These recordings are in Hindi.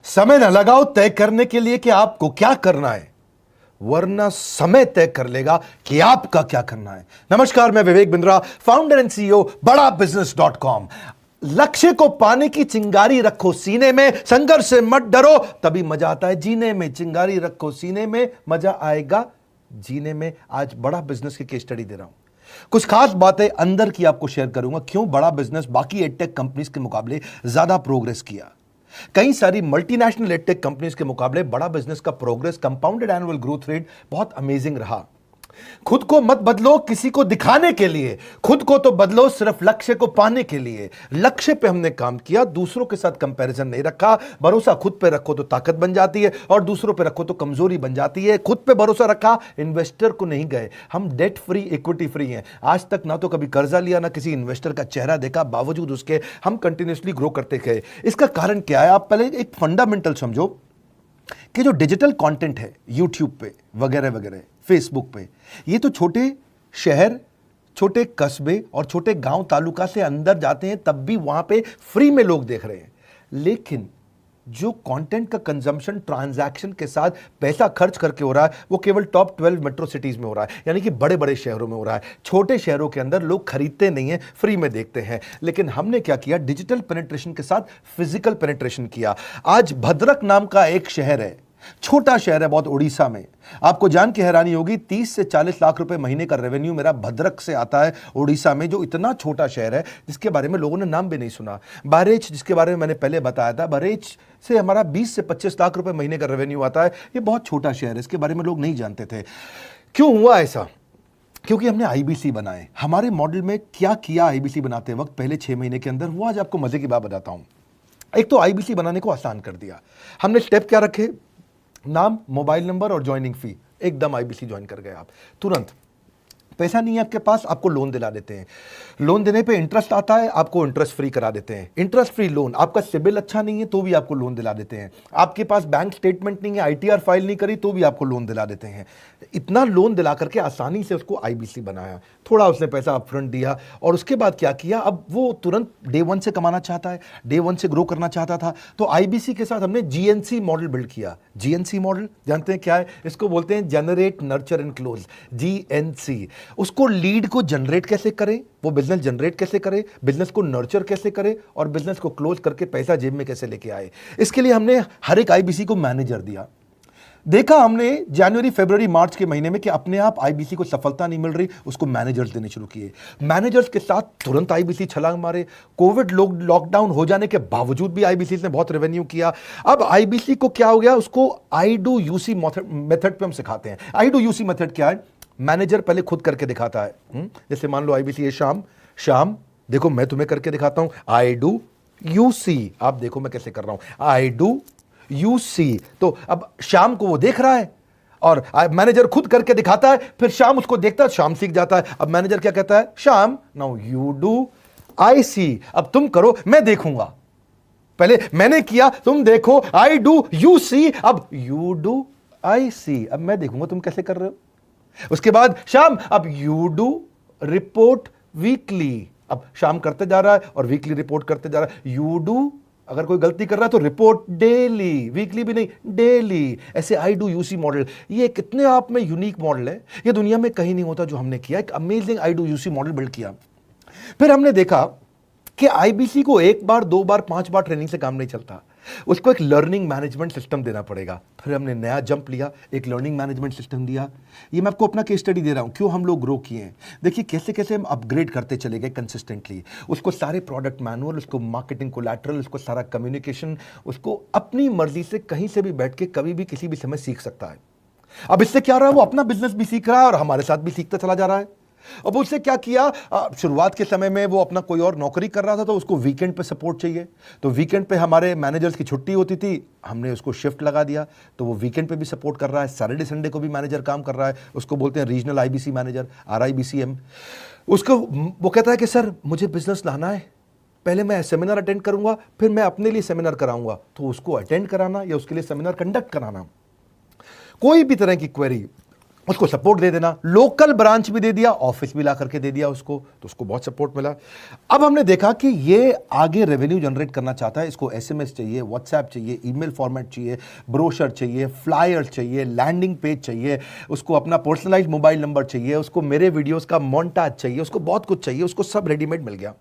समय न लगाओ तय करने के लिए कि आपको क्या करना है, वरना समय तय कर लेगा कि आपका क्या करना है। नमस्कार, मैं Vivek Bindra, founder and CEO बड़ा बिजनेस.com। लक्ष्य को पाने की चिंगारी रखो सीने में, संघर्ष से मत डरो, तभी मजा आता है जीने में। चिंगारी रखो सीने में, मजा आएगा जीने में। आज बड़ा बिजनेस की केस स्टडी दे रहा हूं, कुछ खास बातें अंदर की आपको शेयर करूंगा, क्यों बड़ा बिजनेस बाकी एडटेक कंपनीज के मुकाबले ज्यादा प्रोग्रेस किया। कई सारी मल्टीनेशनल एडटेक कंपनीज के मुकाबले बड़ा बिजनेस का progress, compounded annual growth rate बहुत अमेजिंग रहा। खुद को मत बदलो किसी को दिखाने के लिए, खुद को तो बदलो सिर्फ लक्ष्य को पाने के लिए। लक्ष्य पे हमने काम किया, दूसरों के साथ कंपैरिजन नहीं रखा। भरोसा खुद पे रखो तो ताकत बन जाती है, और दूसरों पे रखो तो कमजोरी बन जाती है। खुद पे भरोसा रखा, इन्वेस्टर को नहीं गए। हम डेट फ्री, इक्विटी फ्री हैं। आज तक ना तो कभी कर्जा लिया, ना किसी इन्वेस्टर का चेहरा देखा, बावजूद उसके हम कंटिन्यूसली ग्रो करते गए। इसका कारण क्या है? आप पहले एक फंडामेंटल समझो कि जो डिजिटल कंटेंट है यूट्यूब पे वगैरह वगैरह, फेसबुक पे, ये तो छोटे शहर, छोटे कस्बे और छोटे गांव तालुका से अंदर जाते हैं, तब भी वहां पे फ्री में लोग देख रहे हैं। लेकिन जो कंटेंट का कंजम्पशन ट्रांजैक्शन के साथ पैसा खर्च करके हो रहा है, वो केवल टॉप 12 मेट्रो सिटीज में हो रहा है, यानी कि बड़े बड़े शहरों में हो रहा है। छोटे शहरों के अंदर लोग खरीदते नहीं हैं, फ्री में देखते हैं। लेकिन हमने क्या किया? डिजिटल पेनिट्रेशन के साथ फिजिकल पेनिट्रेशन किया। आज भद्रक नाम का एक शहर है, छोटा शहर है बहुत, उड़ीसा में। आपको जान के हैरानी होगी, 30 से 40 लाख रुपए महीने का रेवेन्यू मेरा भद्रक से आता है, उड़ीसा में, जो इतना छोटा शहर है जिसके बारे में लोगों ने नाम भी नहीं सुना। बहरेच, जिसके बारे में मैंने पहले बताया था, बहरेच से हमारा 20 से 25 लाख रुपए महीने का रेवेन्यू आता है। ये बहुत छोटा शहर है, इसके बारे में लोग नहीं जानते थे। क्यों हुआ ऐसा? क्योंकि हमने आईबीसी बनाए। हमारे मॉडल में क्या किया आईबीसी बनाते वक्त, पहले 6 महीने के अंदर हुआ। आज आपको मजे की बात बताता हूं। एक तो आईबीसी बनाने को आसान कर दिया हमने। स्टेप क्या रखे? नाम, मोबाइल नंबर और ज्वाइनिंग फी। एकदम आईबीसी ज्वाइन कर गए आप तुरंत। पैसा नहीं है आपके पास, आपको लोन दिला देते हैं। लोन देने पे इंटरेस्ट आता है, आपको इंटरेस्ट फ्री करा देते हैं। Interest free loan. आपका सिबिल अच्छा नहीं है तो भी आपको लोन दिला देते हैं। आपके पास बैंक स्टेटमेंट नहीं है, आईटीआर फाइल नहीं करी तो भी आपको लोन दिला देते हैं। इतना लोन दिला करके आसानी से उसको आईबीसी बनाया। थोड़ा उसने पैसा अपफ्रंट दिया, और उसके बाद क्या किया? अब वो तुरंत डे 1 से कमाना चाहता है, डे 1 से ग्रो करना चाहता था। तो आईबीसी के साथ हमने जीएनसी मॉडल बिल्ड किया। जीएनसी मॉडल जानते हैं क्या है? इसको बोलते हैं generate, nurture and close, GNC. उसको लीड को जनरेट कैसे करें, वो बिजनेस जनरेट कैसे करे, बिजनेस को नर्चर कैसे करे, और बिजनेस को क्लोज करके पैसा जेब में कैसे लेके आए। इसके लिए हमने हर एक आईबीसी को मैनेजर दिया। देखा हमने जनवरी, फरवरी, मार्च के महीने में कि अपने आप आईबीसी को सफलता नहीं मिल रही, उसको मैनेजर्स देने शुरू किए। मैनेजर्स के साथ तुरंत आईबीसी छलांग मारे। कोविड लॉकडाउन हो जाने के बावजूद भी आईबीसी ने बहुत रेवेन्यू किया। अब आईबीसी को क्या हो गया? उसको आई डू यूसी मेथड पे हम सिखाते हैं। आई डू यूसी मेथड क्या है? मैनेजर पहले खुद करके दिखाता है। जैसे मान लो आईबीसी है शाम, देखो मैं तुम्हें करके दिखाता हूं, आई डू यूसी। आप देखो मैं कैसे कर रहा हूं, आई डू यूसी। तो अब शाम को वो देख रहा है, और मैनेजर खुद करके दिखाता है, फिर शाम उसको देखता है, शाम सीख जाता है। अब मैनेजर क्या कहता है? शाम, नाउ यू डू आई सी। अब तुम करो, मैं देखूंगा। पहले मैंने किया, तुम देखो, आई डू यू सी, अब यू डू आई सी। अब मैं देखूंगा तुम कैसे कर रहे हो। उसके बाद शाम, अब यू डू रिपोर्ट वीकली। अब शाम करते जा रहा है और वीकली रिपोर्ट करते जा रहा है। यू डू, अगर कोई गलती कर रहा है तो रिपोर्ट डेली, वीकली भी नहीं, डेली। ऐसे आई डू यूसी मॉडल, ये कितने आप में यूनिक मॉडल है, ये दुनिया में कहीं नहीं होता जो हमने किया। एक amazing I do UC model build किया। फिर हमने देखा कि आईबीसी को 1 बार, 2 बार, 5 बार ट्रेनिंग से काम नहीं चलता, उसको एक लर्निंग मैनेजमेंट सिस्टम देना पड़ेगा। फिर हमने नया जंप लिया, एक लर्निंग मैनेजमेंट सिस्टम दिया। ये मैं आपको अपना केस स्टडी दे रहा हूं, क्यों हम लोग ग्रो किए हैं। देखिए कैसे कैसे हम अपग्रेड करते चले गए कंसिस्टेंटली। उसको सारे प्रोडक्ट मैनुअल, उसको मार्केटिंग कोलैटरल, उसको सारा कम्युनिकेशन, उसको अपनी मर्जी से कहीं से भी बैठ के कभी भी किसी भी समय सीख सकता है। अब इससे क्या रहा है? वो अपना बिजनेस भी सीख रहा है और हमारे साथ भी सीखता चला जा रहा है। अब उससे क्या किया? शुरुआत के समय में वो अपना कोई और नौकरी कर रहा था, तो उसको वीकेंड पे सपोर्ट चाहिए। तो वीकेंड पे हमारे मैनेजर्स की छुट्टी होती थी, हमने उसको शिफ्ट लगा दिया, तो वो वीकेंड पे भी सपोर्ट कर रहा है। सैटरडे संडे को भी मैनेजर काम कर रहा है। उसको बोलते हैं रीजनल आईबीसी मैनेजर, RIBCM। उसको वो कहता है कि सर मुझे बिजनेस लाना है, पहले मैं सेमिनार अटेंड करूंगा, फिर मैं अपने लिए सेमिनार कराऊंगा। तो उसको अटेंड कराना या उसके लिए सेमिनार कंडक्ट कराना, कोई भी तरह की क्वेरी उसको सपोर्ट दे देना, लोकल ब्रांच भी दे दिया, ऑफिस भी ला करके दे दिया उसको, तो उसको बहुत सपोर्ट मिला। अब हमने देखा कि ये आगे रेवेन्यू जनरेट करना चाहता है, इसको एसएमएस चाहिए, व्हाट्सएप चाहिए, ईमेल फॉर्मेट चाहिए, ब्रोशर चाहिए, फ्लायर चाहिए, लैंडिंग पेज चाहिए, उसको अपना पर्सनलाइज्ड मोबाइल नंबर चाहिए, उसको मेरे वीडियोस का मोन्टाज चाहिए, उसको बहुत कुछ चाहिए, उसको सब रेडीमेड मिल गया।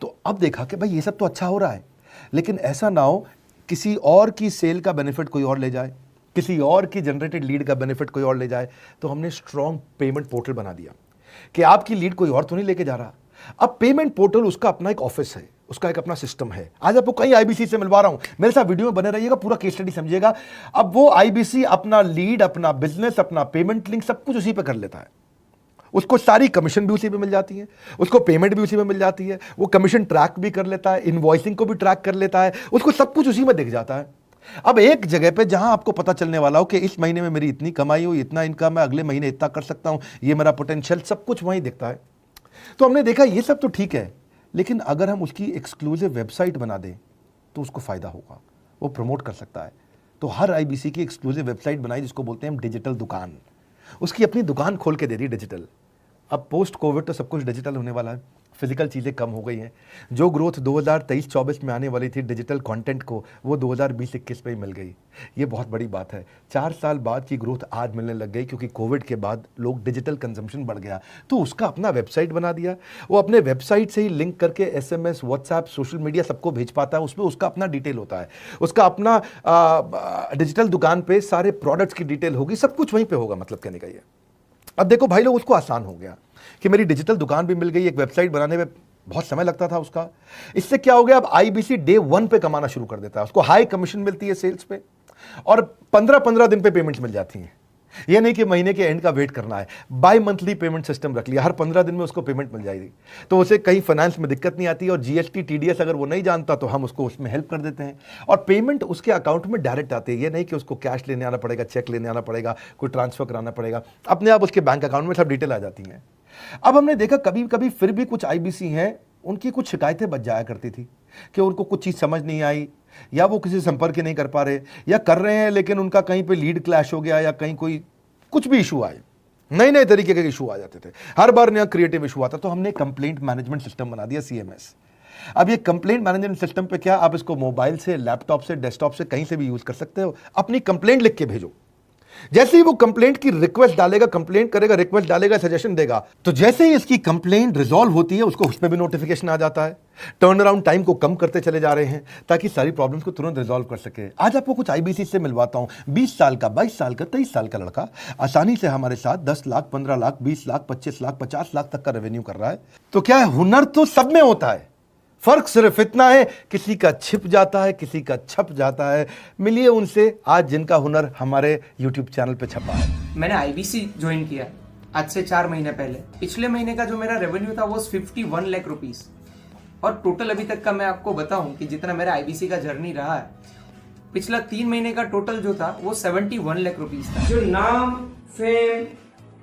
तो अब देखा कि भाई ये सब तो अच्छा हो रहा है, लेकिन ऐसा ना हो किसी और की सेल का बेनिफिट कोई और ले जाए, किसी और की जनरेटेड लीड का बेनिफिट कोई और ले जाए। तो हमने स्ट्रॉन्ग पेमेंट पोर्टल बना दिया कि आपकी लीड कोई और तो नहीं लेके जा रहा। अब पेमेंट पोर्टल उसका अपना एक ऑफिस है, उसका एक अपना सिस्टम है। आज आपको कई आईबीसी से मिलवा रहा हूं, मेरे साथ वीडियो में बने रहिएगा, पूरा केस स्टडी समझिएगा। अब वो आईबीसी अपना लीड, अपना बिजनेस, अपना पेमेंट लिंक सब कुछ उसी पे कर लेता है। उसको सारी कमीशन भी उसी पे मिल जाती है, उसको पेमेंट भी उसी में मिल जाती है, वो कमीशन ट्रैक भी कर लेता है, इनवॉइसिंग को भी ट्रैक कर लेता है, उसको सब कुछ उसी में दिख जाता है। अब एक जगह पे जहां आपको पता चलने वाला हो कि इस महीने में मेरी इतनी कमाई हुई, इतना इनकम है, अगले महीने इतना कर सकता हूं, ये मेरा पोटेंशियल, सब कुछ वहीं दिखता है। तो हमने देखा ये सब तो ठीक है, लेकिन अगर हम उसकी एक्सक्लूसिव वेबसाइट बना दें तो उसको फायदा होगा, वो प्रमोट कर सकता है। तो हर आईबीसी की एक्सक्लूसिव वेबसाइट बनाई जिसको बोलते हैं हम डिजिटल दुकान, उसकी अपनी दुकान खोल के दे दी डिजिटल। अब पोस्ट कोविड तो सब कुछ डिजिटल होने वाला है, फिजिकल चीज़ें कम हो गई हैं। जो ग्रोथ 2023-24 में आने वाली थी डिजिटल कंटेंट को, वो 2020-21 में ही मिल गई। ये बहुत बड़ी बात है। 4 साल बाद की ग्रोथ आज मिलने लग गई, क्योंकि कोविड के बाद लोग डिजिटल कंजम्पशन बढ़ गया। तो उसका अपना वेबसाइट बना दिया, वो अपने वेबसाइट से ही लिंक करके एसएमएस, व्हाट्सएप, सोशल मीडिया सबको भेज पाता है। उसमें उसका अपना डिटेल होता है, उसका अपना डिजिटल दुकान पे सारे प्रोडक्ट्स की डिटेल होगी, सब कुछ वहीं पर होगा। मतलब कहने का ये, अब देखो भाई लोग, उसको आसान हो गया कि मेरी डिजिटल दुकान भी मिल गई। एक वेबसाइट बनाने में बहुत समय लगता था उसका, इससे क्या हो गया, अब आईबीसी डे 1 पे कमाना शुरू कर देता है। उसको हाई कमीशन मिलती है सेल्स पे, और 15-15 दिन पे पेमेंट्स मिल जाती हैं। ये नहीं कि महीने के एंड का वेट करना है, बाई मंथली पेमेंट सिस्टम रख लिया, हर 15 दिन में उसको पेमेंट मिल जाएगी। तो उसे कहीं फाइनेंस में दिक्कत नहीं आती, और जीएसटी, टीडीएस अगर वो नहीं जानता तो हम उसको उसमें हेल्प कर देते हैं, और पेमेंट उसके अकाउंट में डायरेक्ट आती है। ये नहीं कि उसको कैश लेने आना पड़ेगा, चेक लेने आना पड़ेगा, कोई ट्रांसफर कराना पड़ेगा, अपने आप उसके बैंक अकाउंट में सब डिटेल आ जाती हैं। अब हमने देखा कभी कभी फिर भी कुछ आईबीसी हैं, उनकी कुछ शिकायतें बच जाया करती थी कि उनको कुछ चीज़ समझ नहीं आई, या वो किसी से संपर्क ही नहीं कर पा रहे, या कर रहे हैं लेकिन उनका कहीं पे लीड क्लैश हो गया, या कहीं कोई कुछ भी इशू आए, नए नए तरीके के इशू आ जाते थे, हर बार नया क्रिएटिव इशू आता। तो हमने कंप्लेंट मैनेजमेंट सिस्टम बना दिया, सीएमएस। अब ये कंप्लेंट मैनेजमेंट सिस्टम पे क्या, आप इसको मोबाइल से, लैपटॉप से, डेस्कटॉप से, कहीं से भी यूज कर सकते हो। अपनी कंप्लेंट लिख के भेजो, जैसे ही वो कंप्लेंट की रिक्वेस्ट डालेगा, कंप्लेंट करेगा, रिक्वेस्ट डालेगा, सजेशन देगा, तो जैसे ही इसकी कंप्लेंट रिजॉल्व होती है उसको उसमें भी नोटिफिकेशन आ जाता है। टर्न अराउंड टाइम को कम करते चले जा रहे हैं ताकि सारी प्रॉब्लम्स को तुरंत रिजॉल्व कर सके। आज आपको कुछ आईबीसी से मिलवाता हूं। 20 साल का, 22 साल का, 23 साल का लड़का आसानी से हमारे साथ 10 लाख, 15 लाख, 20 लाख, 25 लाख, 50 लाख तक का रेवेन्यू कर रहा है। तो क्या है, हुनर तो सब में होता है, फर्क सिर्फ इतना है किसी का छिप जाता है, किसी का छप जाता है। मिलिए उनसे आज जिनका हुनर हमारे YouTube चैनल पे छपा है। मैंने आईबीसी ज्वाइन किया आज से 4 महीने पहले। पिछले महीने का जो मेरा रेवेन्यू था वो 51 लाख रुपीस, और टोटल अभी तक का मैं आपको बताऊं कि जितना मेरा आईबीसी का जर्नी रहा है, पिछला 3 महीने का टोटल जो था वो 71 लाख रुपीस था। जो नाम, फेम,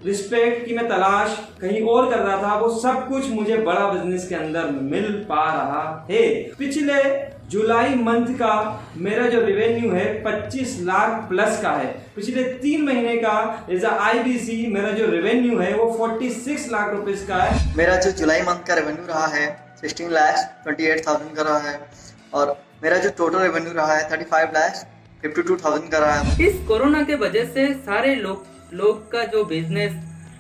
रिस्पेक्ट की मैं तलाश कहीं और कर रहा था, वो सब कुछ मुझे बड़ा बिजनेस के अंदर मिल पा रहा है। पिछले जुलाई मंथ का मेरा जो रेवेन्यू है 25 लाख प्लस का है। पिछले 3 महीने का एज आईबीसी मेरा जो रेवेन्यू है वो 46 लाख रुपीस का है। मेरा जो जुलाई मंथ का रेवेन्यू रहा है 16 लाख 28,000 का रहा है, और मेरा जो टोटल रेवेन्यू रहा है 35 लाख 52,000 का रहा है। इस कोरोना के वजह से सारे लोग का जो बिजनेस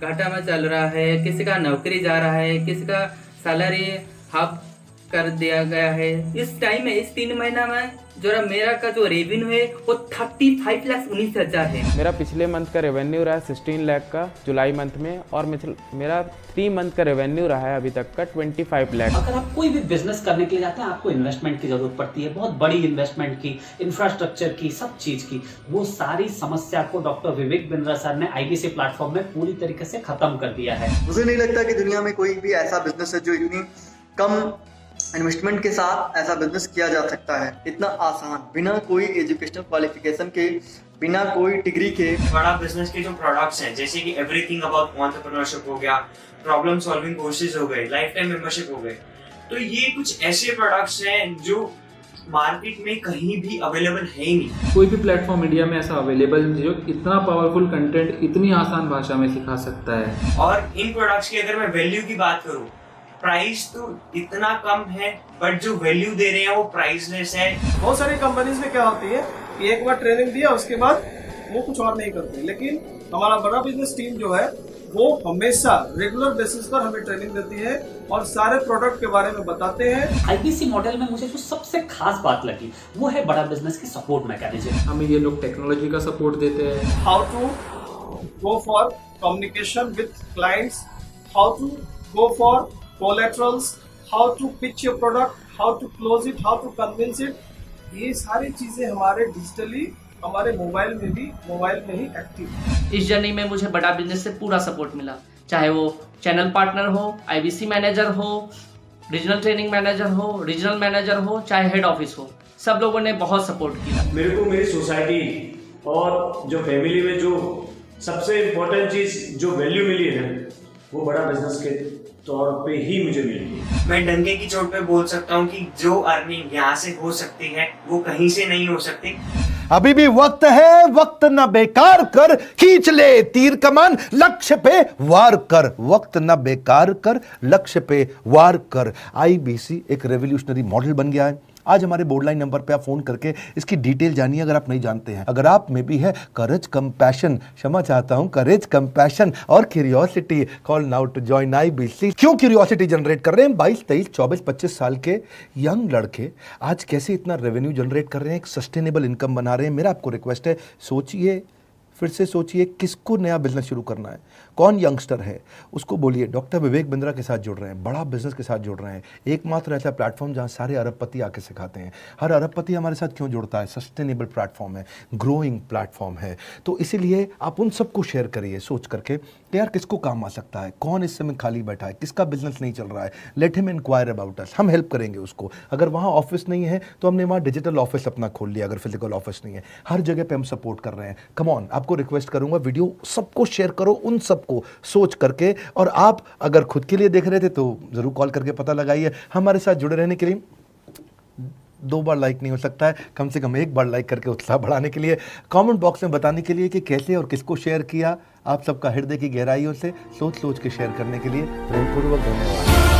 घाटा में चल रहा है, किसी का नौकरी जा रहा है, किसी का सैलरी हाफ कर दिया गया है। इस टाइम में, इस 3 महीना में जो मेरा का जो रेवेन्यू है वो 35,19,000 है। मेरा पिछले मंथ का रेवेन्यू रहा है 16 लाख का जुलाई मंथ में, और मेरा 3 मंथ का रेवेन्यू रहा है अभी तक का 25 लाख। अगर आप कोई भी बिजनेस करने के लिए जाते हैं, आपको इन्वेस्टमेंट की जरूरत पड़ती है, बहुत बड़ी इन्वेस्टमेंट की, इंफ्रास्ट्रक्चर की, सब चीज की। वो सारी समस्या को डॉक्टर विवेक बिंद्रा सर ने आईबीसी प्लेटफॉर्म में पूरी तरीके से खत्म कर दिया है। मुझे नहीं लगता कि दुनिया में कोई भी ऐसा बिजनेस है जो इतनी कम इन्वेस्टमेंट के साथ ऐसा बिजनेस किया जा सकता है, इतना आसान, बिना कोई एजुकेशनल क्वालिफिकेशन के, बिना कोई डिग्री के। बड़ा बिजनेस के जो प्रोडक्ट्स हैं, जैसे कि एवरीथिंग अबाउट एंटरप्रेन्योरशिप हो गया, प्रॉब्लम सॉल्विंग कोर्सेज हो गए, लाइफ टाइम मेंबरशिप हो गए, तो ये कुछ ऐसे प्रोडक्ट्स हैं जो मार्केट में कहीं भी अवेलेबल है ही नहीं। कोई भी प्लेटफॉर्म इंडिया में ऐसा अवेलेबल नहीं जो इतना पावरफुल कंटेंट इतनी आसान भाषा में सिखा सकता है। और इन प्रोडक्ट्स की अगर मैं वैल्यू की बात करूं, प्राइस तो इतना कम है बट जो वैल्यू दे रहे हैं वो प्राइसलेस है। बहुत सारी कंपनीज में क्या होती है कि एक बार ट्रेनिंग दिया उसके बाद वो कुछ और नहीं करते, लेकिन हमारा बड़ा बिजनेस टीम जो है वो हमेशा रेगुलर बेसिस पर हमें ट्रेनिंग देती है और सारे प्रोडक्ट के बारे में बताते हैं। आईबीसी मॉडल में मुझे जो सबसे खास बात लगी वो है बड़ा बिजनेस की सपोर्ट मैकेनिज्म। हमें ये लोग टेक्नोलॉजी का सपोर्ट देते हैं। How to go for communication with clients, how to go for collaterals, how to pitch your product, how to close it, how to convince it, ये सारी चीजें हमारे डिजिटली हमारे मोबाइल में ही एक्टिव है। इस जर्नी में मुझे बड़ा बिजनेस से पूरा सपोर्ट मिला, चाहे वो चैनल पार्टनर हो, आईबीसी मैनेजर हो, रीजनल ट्रेनिंग मैनेजर हो, रीजनल मैनेजर हो, चाहे हेड ऑफिस हो, सब लोगों ने बहुत सपोर्ट किया। मेरे को मेरी सोसाइटी और जो फैमिली में जो सबसे इम्पोर्टेंट चीज़ जो वैल्यू मिली है वो बड़ा बिजनेस के तौर पे ही मुझे मिली। मैं डंके की चोट पे बोल सकता हूँ कि जो अर्निंग यहाँ से हो सकती है वो कहीं से नहीं हो सकती। अभी भी वक्त है, वक्त न बेकार कर, खींच ले तीर कमान, लक्ष्य पे वार कर, वक्त न बेकार कर, लक्ष्य पे वार कर। आईबीसी एक रेवोल्यूशनरी मॉडल बन गया है। आज हमारे बोर्डलाइन नंबर पे आप फोन करके इसकी डिटेल जानिए अगर आप नहीं जानते हैं। अगर आप में भी है करेज, कंपैशन, क्षमा चाहता हूं, करेज, कंपैशन और curiosity, call now to join IBC. क्यों क्यूरियोसिटी जनरेट कर रहे हैं? 22, 23, 24, 25 साल के यंग लड़के आज कैसे इतना रेवेन्यू जनरेट कर रहे हैं, एक सस्टेनेबल इनकम बना रहे हैं। मेरा आपको रिक्वेस्ट है, सोचिए, फिर से सोचिए, किसको नया बिजनेस शुरू करना है, कौन यंगस्टर है, उसको बोलिए डॉक्टर विवेक बिंद्रा के साथ जुड़ रहे हैं, बड़ा बिजनेस के साथ जुड़ रहे हैं। एकमात्र ऐसा प्लेटफॉर्म जहां सारे अरबपति आके सिखाते हैं। हर अरबपति हमारे साथ क्यों जुड़ता है? सस्टेनेबल प्लेटफॉर्म है, ग्रोइंग प्लेटफॉर्म है। तो इसीलिए आप उन सबको शेयर करिए सोच करके कि यार किसको काम आ सकता है, कौन इस समय खाली बैठा है, किसका बिजनेस नहीं चल रहा है, let him enquire about us, हम हेल्प करेंगे उसको। अगर वहाँ ऑफिस नहीं है तो हमने वहाँ डिजिटल ऑफिस अपना खोल लिया, अगर फिजिकल ऑफिस नहीं है, हर जगह पे हम सपोर्ट कर रहे हैं। कम ऑन, आपको रिक्वेस्ट करूंगा वीडियो सबको शेयर करो, उन सबको सोच करके। और आप अगर खुद के लिए देख रहे थे तो जरूर कॉल करके पता लगाइए। हमारे साथ जुड़े रहने के लिए 2 बार लाइक नहीं हो सकता है, कम से कम 1 बार लाइक करके उत्साह बढ़ाने के लिए, कमेंट बॉक्स में बताने के लिए कि कैसे और किसको शेयर किया। आप सबका हृदय की गहराइयों से सोच सोच के शेयर करने के लिए प्रेमपूर्वक धन्यवाद।